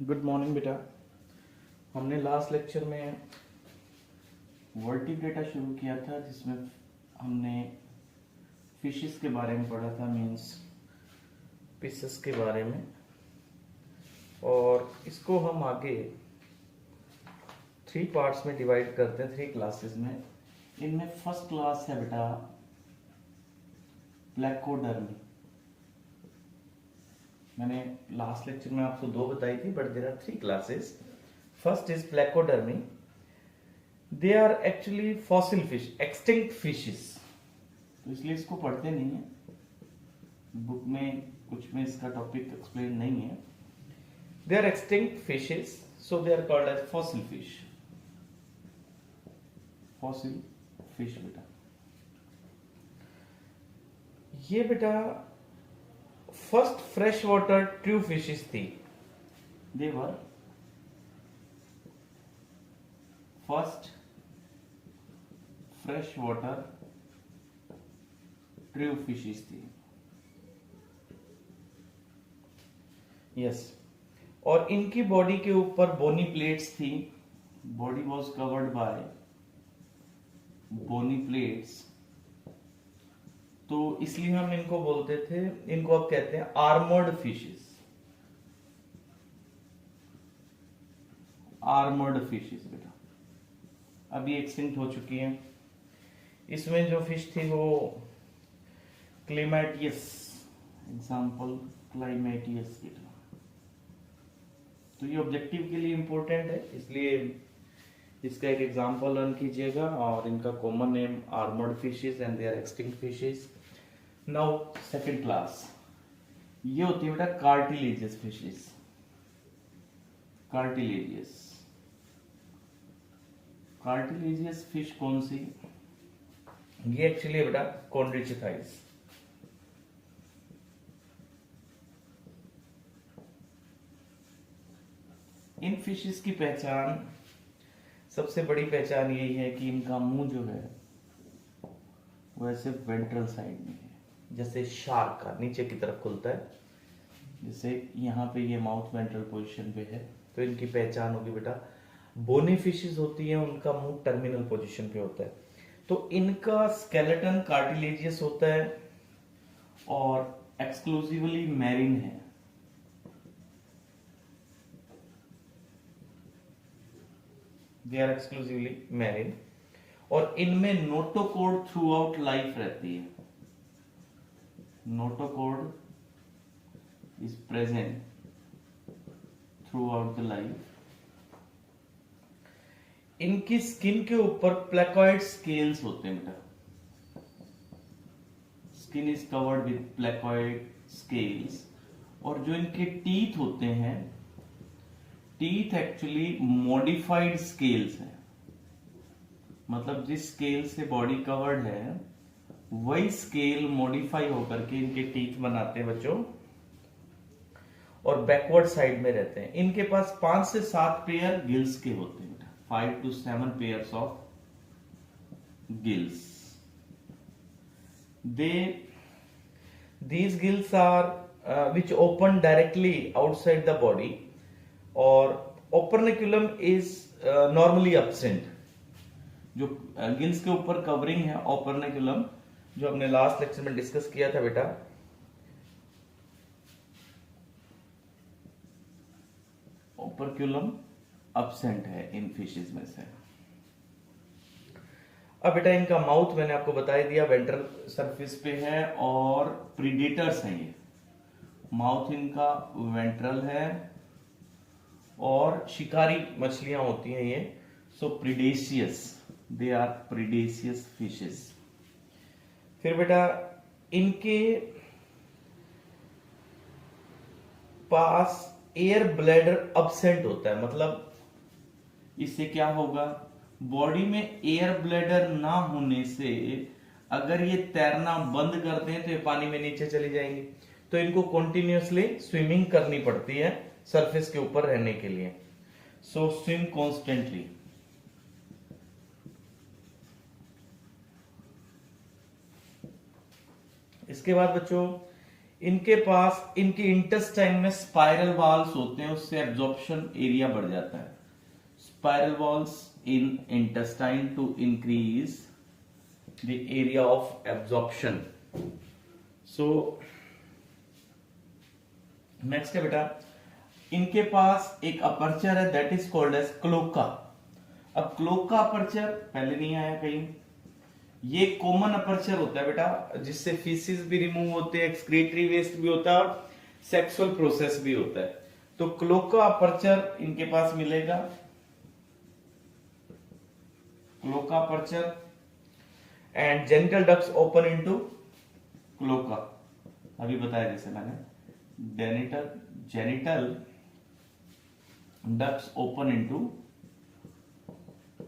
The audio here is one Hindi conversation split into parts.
गुड मॉर्निंग बेटा। हमने लास्ट लेक्चर में वर्टिब्रेटा शुरू किया था जिसमें हमने फिशेस के बारे में पढ़ा था, मीन्स फिशेस के बारे में। और इसको हम आगे 3 पार्ट्स में डिवाइड करते हैं, 3 क्लासेस में। इनमें फर्स्ट क्लास है बेटा प्लेकोडर्मी। मैंने लास्ट लेक्चर में आपको 2 बताई थी, but there are 3 classes. First is placodermi. They are actually fossil fish, extinct fishes, तो इसलिए इसको पढ़ते नहीं है, बुक में कुछ में इसका टॉपिक एक्सप्लेन नहीं है। They are extinct fishes, so they are called as fossil fish. Fossil fish बेटा, ये बेटा first fresh water true fishes थी। They were first fresh water true fishes थी। यस, और इनकी बॉडी के ऊपर बोनी प्लेट्स थी। Body was covered by bony plates, तो इसलिए हम इनको बोलते थे, इनको अब कहते हैं आर्मर्ड फिशेस। आर्मर्ड फिशेस बेटा अभी एक्सटिंक्ट हो चुकी हैं। इसमें जो फिश थी वो क्लेमेटियस, एग्जाम्पल क्लाइमेटियस बेटा। तो ये ऑब्जेक्टिव के लिए इंपॉर्टेंट है, इसलिए इसका एक एग्जाम्पल लर्न कीजिएगा। और इनका common name armoured fishes and they are extinct fishes. Now second class, ये होती है बेटा cartilaginous fishes. Cartilaginous, cartilaginous fish कौन सी? ये एक्चुअली बेटा कॉन्ड्रिचिथाइस। इन फिशेस की पहचान, सबसे बड़ी पहचान यही है कि इनका मुंह जो है वो ऐसे वेंट्रल साइड में है, जैसे शार्क का नीचे की तरफ खुलता है, जैसे यहाँ पे ये माउथ वेंट्रल पोजीशन पे है। तो इनकी पहचान होगी बेटा, बोनी फिशेस होती है उनका मुंह टर्मिनल पोजीशन पे होता है। तो इनका स्केलेटन कार्टिलेजियस होता है और एक्सक्लूसिवली मैरीन है। दे आर एक्सक्लूसिवली मैरीन, और इनमें नोटोकोड थ्रू आउट लाइफ रहती है। Notochord is present through out the life. इनकी स्किन के ऊपर प्लेकॉइड स्केल्स होते हैं बेटा। Skin is covered with placoid scales. और जो इनके टीथ होते हैं, टीथ एक्चुअली मॉडिफाइड स्केल्स हैं। मतलब जिस स्केल से बॉडी कवर्ड है वही स्केल मॉडिफाई होकर के इनके टीथ बनाते हैं बच्चों, और बैकवर्ड साइड में रहते हैं। इनके पास 5 से 7 पेयर गिल्स के होते हैं, 5 to 7 pairs of gills. These gills are which open directly outside the body, or operculum is normally absent. जो गिल्स के ऊपर कवरिंग है ओपर्निकुलम, जो हमने लास्ट लेक्चर में डिस्कस किया था बेटा, ओपर्क्यूलम अब्सेंट है इन फिशेस में से। अब बेटा इनका माउथ मैंने आपको बता दिया वेंट्रल सरफेस पे है, और प्रीडेटर्स हैं ये। माउथ इनका वेंट्रल है और शिकारी मछलियां होती हैं ये। सो प्रीडेशियस, दे आर प्रीडेशियस फिशेस। फिर बेटा इनके पास एयर ब्लैडर अब्सेंट होता है। मतलब इससे क्या होगा, बॉडी में एयर ब्लैडर ना होने से अगर ये तैरना बंद कर दें तो ये पानी में नीचे चली जाएंगी। तो इनको कंटिन्यूअसली स्विमिंग करनी पड़ती है सरफेस के ऊपर रहने के लिए। सो स्विम कॉन्स्टेंटली। इसके बाद बच्चों इनके पास इनके इंटेस्टाइन में स्पाइरल वॉल्स होते हैं, उससे एब्जॉर्प्शन एरिया बढ़ जाता है। Spiral walls in intestine to increase the area of absorption. So next है बेटा, इनके पास एक अपर्चर है that is called as cloaca. अब क्लोका अपर्चर पहले नहीं आया कहीं, ये कॉमन अपर्चर होता है बेटा, जिससे फीसिस भी रिमूव होते हैं, एक्सक्रीटरी वेस्ट भी होता है और सेक्सुअल प्रोसेस भी होता है। तो क्लोका अपर्चर इनके पास मिलेगा, cloaca aperture, and genital ducts open into cloaca. अभी बताया जैसे मैंने, genital ducts open into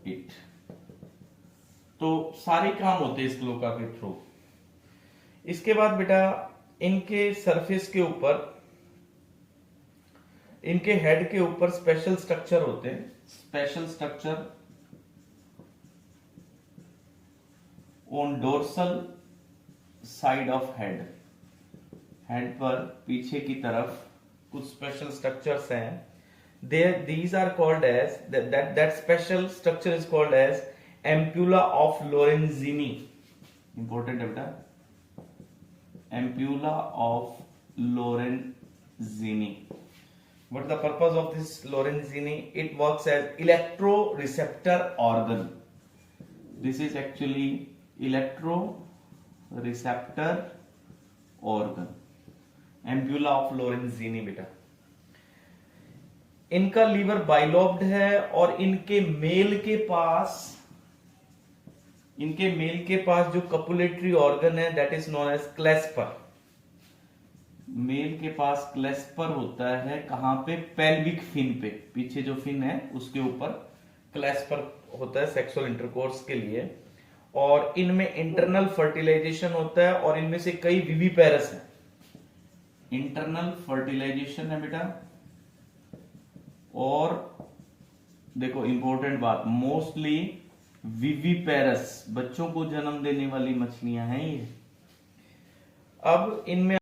it. तो सारे काम होते हैं इस क्लोका के थ्रू। इसके बाद बेटा इनके सरफेस के ऊपर, इनके हेड के ऊपर स्पेशल स्ट्रक्चर होते हैं, special structure on dorsal side of head. Head पर पीछे की तरफ कुछ स्पेशल स्ट्रक्चर्स हैं। These are called as that special structure is called as ampulla of Lorenzini. Important है बेटा, ampulla of Lorenzini. What is the purpose of this Lorenzini? It works as electroreceptor organ. This is actually electroreceptor organ. Ampulla of Lorenzini बेटा। इनका लीवर बाइलोब्ड है और इनके मेल के पास जो कपुलेटरी ऑर्गन है that is known as clasper. Male के पास क्लेस्पर होता है, कहां पे? पेल्विक फिन पे, पीछे जो फिन है उसके ऊपर क्लेस्पर होता है सेक्सुअल इंटरकोर्स के लिए। और इनमें इंटरनल फर्टिलाइजेशन होता है और इनमें से कई विविपेरस है। इंटरनल फर्टिलाइजेशन है बेटा, और देखो इंपॉर्टेंट बात, मोस्टली विविपेरस, बच्चों को जन्म देने वाली मछलियां हैं ये। अब इनमें